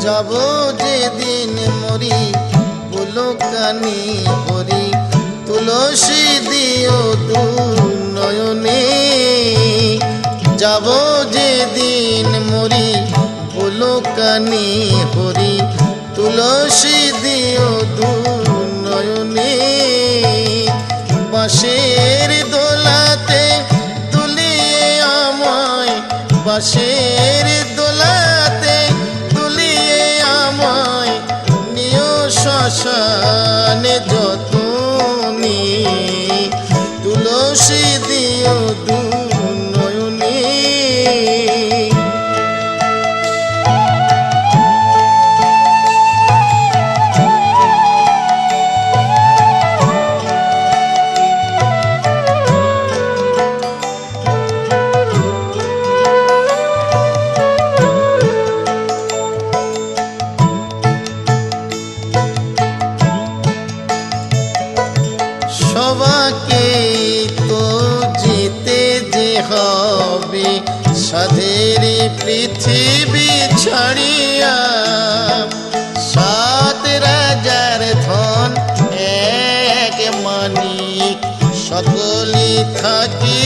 যাব যেদিন মরি পুলকানি হরি তুলসী দিও দু নয়নে যাব যেদিন মরি পুলকানি হরি তুলসী দিও দু নয়নে বাঁশের দোলাতে তুলিয়ে আমায় বাঁশের দোলাতে তুলিয়ে আমায় নিয় শ্মশানে যতনি তুলসী দিও দু নয়নে সবাকে তো যেতে যে হবে সাধের পৃথিবী ছাড়িয়া সাত রাজার ধন এক মানিক সকলি থাকি